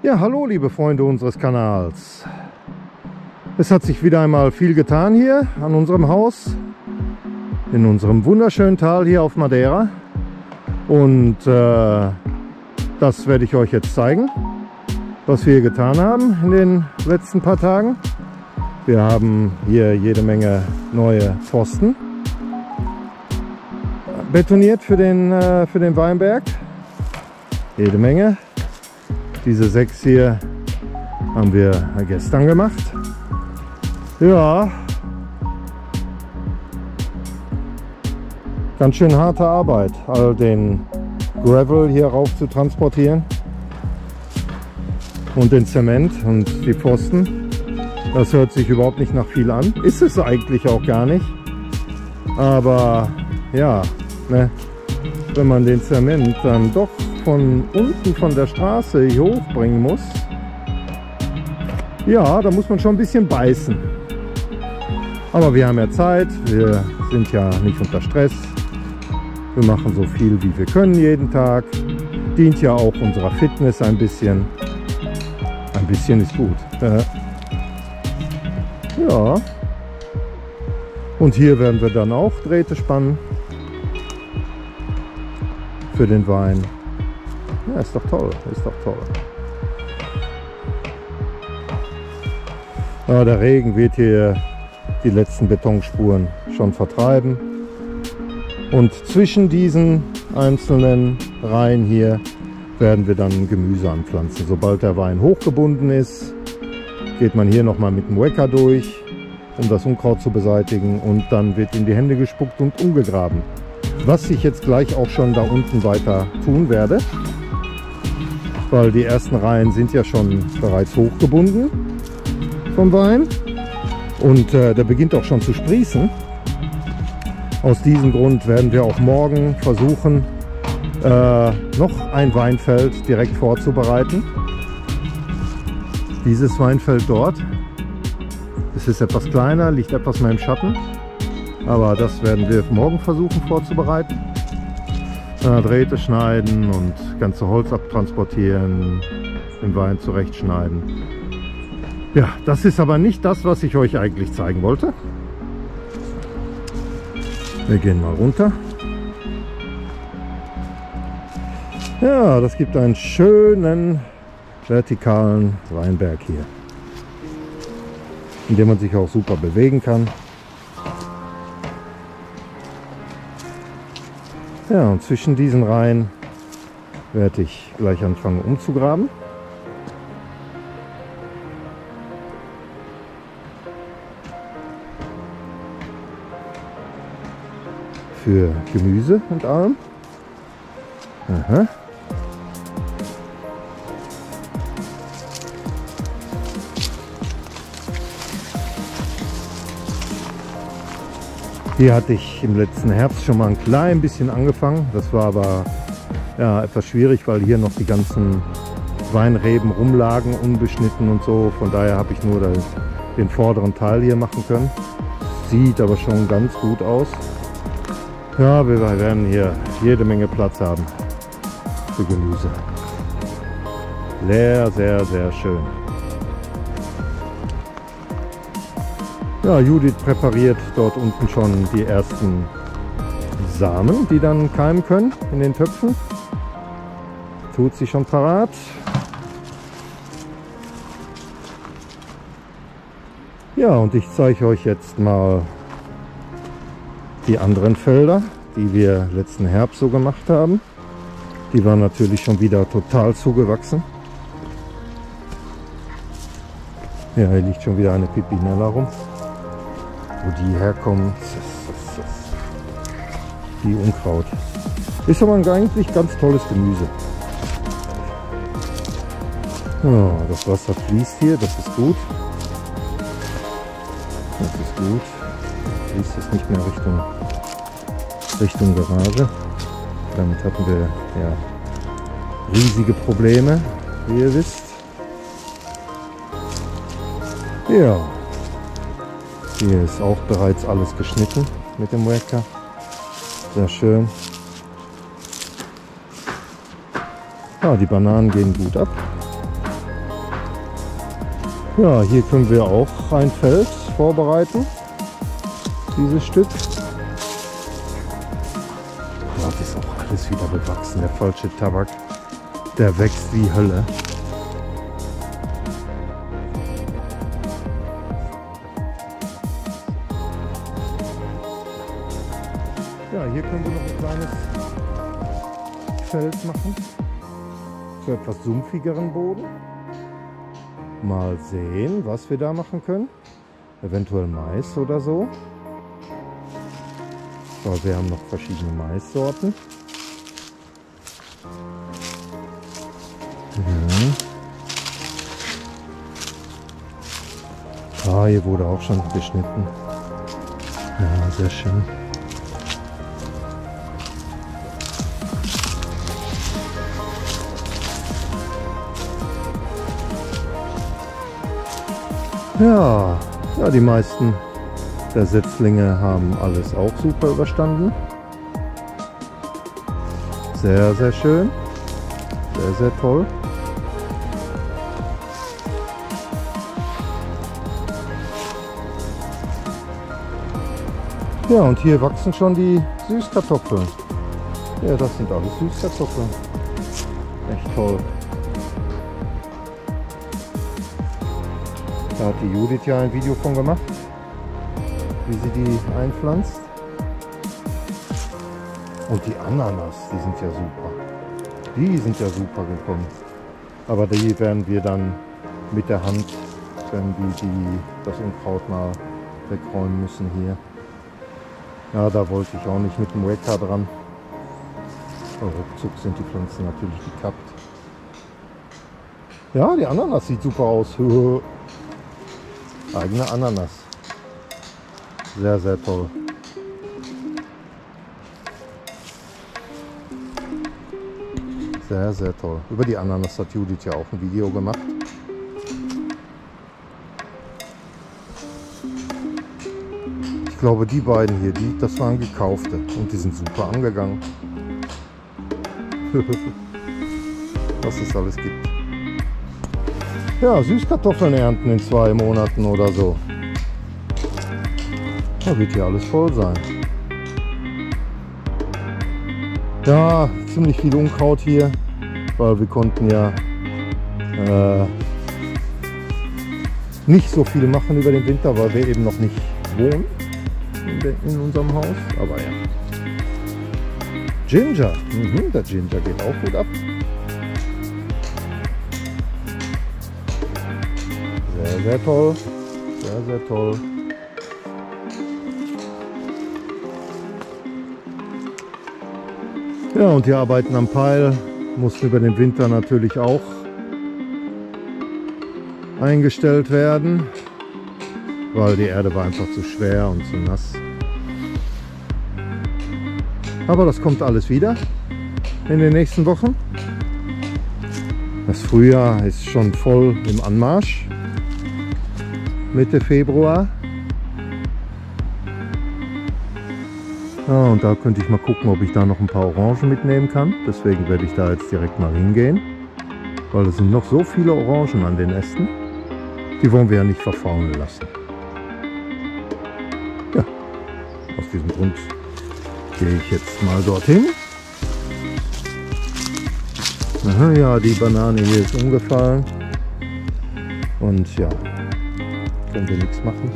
Ja, hallo liebe Freunde unseres Kanals. Es hat sich wieder einmal viel getan hier an unserem Haus, in unserem wunderschönen Tal hier auf Madeira. Und das werde ich euch jetzt zeigen, was wir hier getan haben in den letzten paar Tagen. Wir haben hier jede Menge neue Pfosten betoniert für den Weinberg. Jede Menge. Diese 6 hier haben wir gestern gemacht. Ja, ganz schön harte Arbeit, all den Gravel hier rauf zu transportieren und den Zement und die Pfosten. Das hört sich überhaupt nicht nach viel an, ist es eigentlich auch gar nicht. Aber ja, ne, wenn man den Zement dann doch von unten von der Straße hier hochbringen muss, ja, da muss man schon ein bisschen beißen. Aber wir haben ja Zeit, wir sind ja nicht unter Stress. Wir machen so viel wie wir können jeden Tag. Dient ja auch unserer Fitness ein bisschen. Ein bisschen ist gut. Ja. Und hier werden wir dann auch Drähte spannen. Für den Wein. Ja, ist doch toll, ist doch toll. Ja, der Regen wird hier die letzten Betonspuren schon vertreiben. Und zwischen diesen einzelnen Reihen hier werden wir dann Gemüse anpflanzen. Sobald der Wein hochgebunden ist, geht man hier nochmal mit dem Wecker durch, um das Unkraut zu beseitigen, und dann wird in die Hände gespuckt und umgegraben. Was ich jetzt gleich auch schon da unten weiter tun werde, weil die ersten Reihen sind ja schon bereits hochgebunden vom Wein und der beginnt auch schon zu sprießen. Aus diesem Grund werden wir auch morgen versuchen, noch ein Weinfeld direkt vorzubereiten. Dieses Weinfeld dort, es ist etwas kleiner, liegt etwas mehr im Schatten, aber das werden wir morgen versuchen vorzubereiten. Drähte schneiden und ganze Holz abtransportieren, den Wein zurechtschneiden. Ja, das ist aber nicht das, was ich euch eigentlich zeigen wollte. Wir gehen mal runter. Ja, das gibt einen schönen vertikalen Weinberg hier, in dem man sich auch super bewegen kann. Ja, und zwischen diesen Reihen werde ich gleich anfangen umzugraben. Für Gemüse und allem. Aha. Hier hatte ich im letzten Herbst schon mal ein klein bisschen angefangen. Das war aber ja, etwas schwierig, weil hier noch die ganzen Weinreben rumlagen, unbeschnitten und so. Von daher habe ich nur den vorderen Teil hier machen können. Sieht aber schon ganz gut aus. Ja, wir werden hier jede Menge Platz haben für Gemüse. Sehr, sehr, sehr schön. Ja, Judith präpariert dort unten schon die ersten Samen, die dann keimen können in den Töpfen. Tut sie schon parat. Ja, und ich zeige euch jetzt mal die anderen Felder, die wir letzten Herbst so gemacht haben. Die waren natürlich schon wieder total zugewachsen. Ja, hier liegt schon wieder eine Pipinella rum. Wo die herkommen, die Unkraut. Ist aber eigentlich ganz tolles Gemüse. Ja, das Wasser fließt hier, das ist gut. Das ist gut. Fließt es nicht mehr Richtung Garage. Damit hatten wir ja riesige Probleme, wie ihr wisst. Ja. Hier ist auch bereits alles geschnitten mit dem Wecker. Sehr schön. Ja, die Bananen gehen gut ab. Ja, hier können wir auch ein Feld vorbereiten, dieses Stück. Das ist auch alles wieder bewachsen, der falsche Tabak, der wächst wie Hölle. Ja, hier können wir noch ein kleines Feld machen, für etwas sumpfigeren Boden. Mal sehen, was wir da machen können. Eventuell Mais oder so. Aber wir haben noch verschiedene Maissorten. Ah, hier wurde auch schon geschnitten. Ja, sehr schön. Ja, die meisten der Setzlinge haben alles auch super überstanden. Sehr, sehr schön. Sehr, sehr toll. Ja, und hier wachsen schon die Süßkartoffeln. Ja, das sind alles Süßkartoffeln. Echt toll. Da hat die Judith ja ein Video von gemacht, wie sie die einpflanzt. Und die Ananas, die sind ja super. Die sind ja super gekommen. Aber die werden wir dann mit der Hand, wenn wir das Unkraut mal wegräumen müssen hier. Ja, da wollte ich auch nicht mit dem Wecker dran. Aber ruckzuck sind die Pflanzen natürlich gekappt. Ja, die Ananas sieht super aus. Eigene Ananas. Sehr, sehr toll. Sehr, sehr toll. Über die Ananas hat Judith ja auch ein Video gemacht. Ich glaube, die beiden hier, das waren gekaufte und die sind super angegangen. Was es alles gibt. Ja, Süßkartoffeln ernten in 2 Monaten oder so. Da wird hier alles voll sein. Ja, ziemlich viel Unkraut hier, weil wir konnten ja nicht so viel machen über den Winter, weil wir eben noch nicht wohnen in unserem Haus. Aber ja. Ginger. Der Ginger geht auch gut ab. Sehr, sehr toll. Sehr, sehr toll. Ja, und die Arbeiten am Peil mussten über den Winter natürlich auch eingestellt werden, weil die Erde war einfach zu schwer und zu nass. Aber das kommt alles wieder in den nächsten Wochen. Das Frühjahr ist schon voll im Anmarsch. Mitte Februar. Ja, und da könnte ich mal gucken, ob ich da noch ein paar Orangen mitnehmen kann. Deswegen werde ich da jetzt direkt mal hingehen. Weil es sind noch so viele Orangen an den Ästen. Die wollen wir ja nicht verfaulen lassen. Ja, aus diesem Grund gehe ich jetzt mal dorthin. Aha, ja, die Banane hier ist umgefallen. Und ja, können wir nichts machen.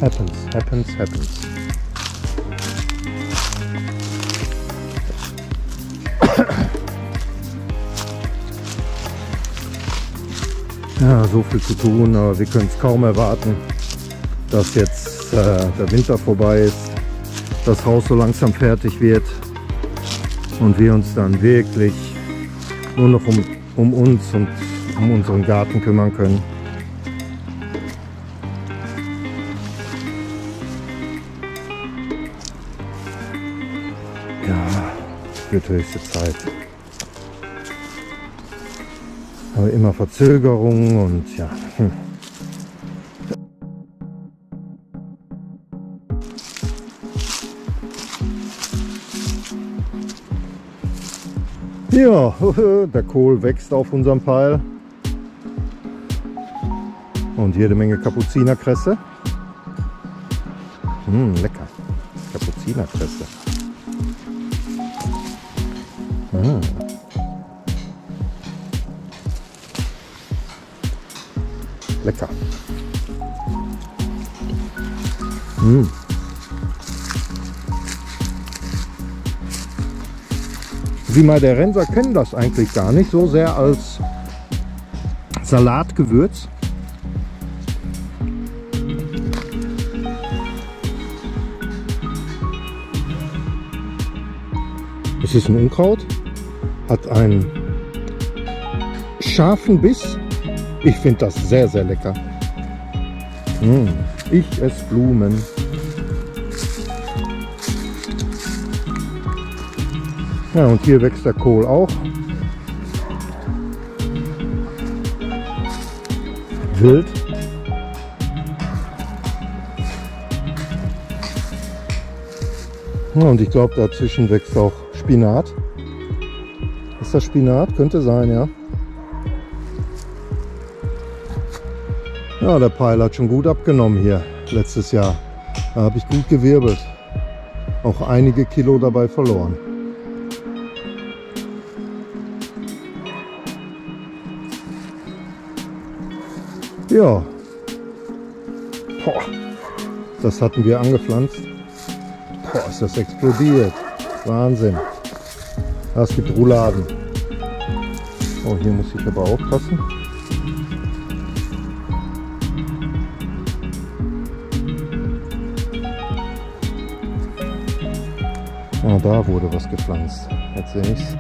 Happens, happens, happens. Ja, so viel zu tun, aber wir können es kaum erwarten, dass jetzt der Winter vorbei ist, das Haus so langsam fertig wird und wir uns dann wirklich nur noch um uns und um unseren Garten kümmern können. Ja, wird höchste Zeit. Aber immer Verzögerungen und ja. Ja, der Kohl wächst auf unserem Pfeil. Und jede Menge Kapuzinerkresse. Lecker. Kapuzinerkresse. Lecker. Die Madeirenser kennen das eigentlich gar nicht so sehr als Salatgewürz. Es ist ein Unkraut, hat einen scharfen Biss. Ich finde das sehr, sehr lecker. Ich esse Blumen. Ja, und hier wächst der Kohl auch. Wild. Ja, und ich glaube, dazwischen wächst auch Spinat. Ist das Spinat? Könnte sein, ja. Ja, der Pfeil hat schon gut abgenommen hier letztes Jahr. Da habe ich gut gewirbelt. Auch einige Kilo dabei verloren. Ja. Boah. Das hatten wir angepflanzt. Boah, ist das explodiert. Wahnsinn. Es gibt Rouladen. Oh, hier muss ich aber aufpassen. Ah, da wurde was gepflanzt. Jetzt sehe ich es.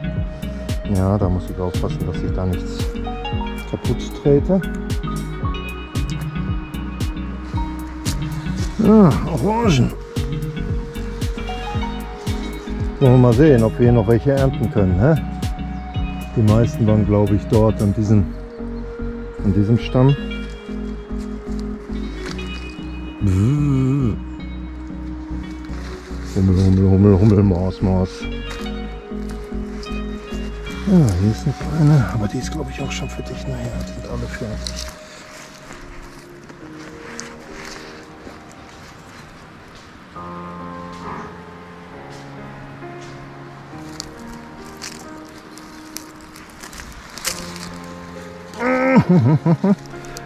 Ja, da muss ich aufpassen, dass ich da nichts kaputt trete. Ah, Orangen. Wollen wir mal sehen, ob wir hier noch welche ernten können. Hä? Die meisten waren, glaube ich, dort an diesem Stamm. Hummel, Hummel, Hummel, Hummel, Maus, Maus. Ja, hier ist noch eine, aber die ist, glaube ich, auch schon für dich nachher. Die sind alle fertig.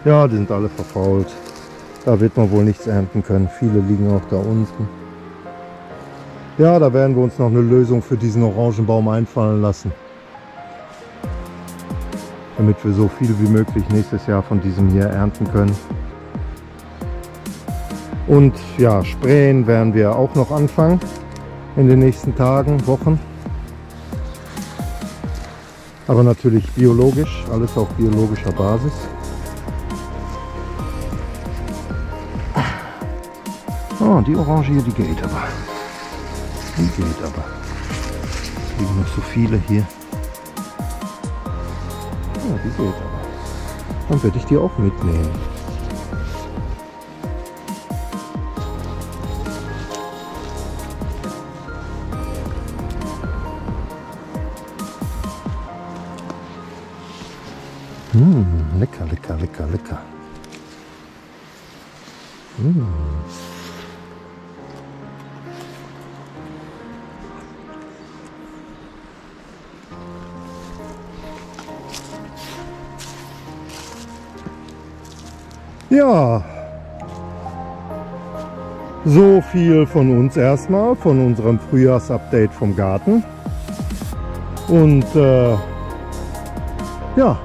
Ja, die sind alle verfault. Da wird man wohl nichts ernten können. Viele liegen auch da unten. Ja, da werden wir uns noch eine Lösung für diesen Orangenbaum einfallen lassen. Damit wir so viel wie möglich nächstes Jahr von diesem hier ernten können. Und ja, sprayen werden wir auch noch anfangen in den nächsten Tagen, Wochen. Aber natürlich biologisch, alles auf biologischer Basis. Oh, die Orange hier, die geht aber. Die geht aber. Es liegen noch so viele hier. Ja, die geht aber. Dann werde ich die auch mitnehmen. Lecker, lecker, lecker, lecker. Ja, so viel von uns erstmal, von unserem Frühjahrsupdate vom Garten. Und ja,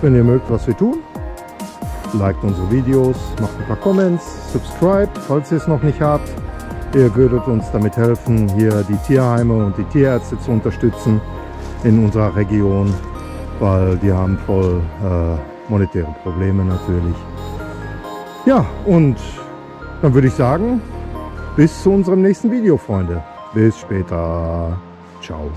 wenn ihr mögt, was wir tun, liked unsere Videos, macht ein paar Comments, subscribe, falls ihr es noch nicht habt. Ihr würdet uns damit helfen, hier die Tierheime und die Tierärzte zu unterstützen in unserer Region, weil die haben voll monetäre Probleme natürlich. Ja, und dann würde ich sagen, bis zu unserem nächsten Video, Freunde. Bis später. Ciao.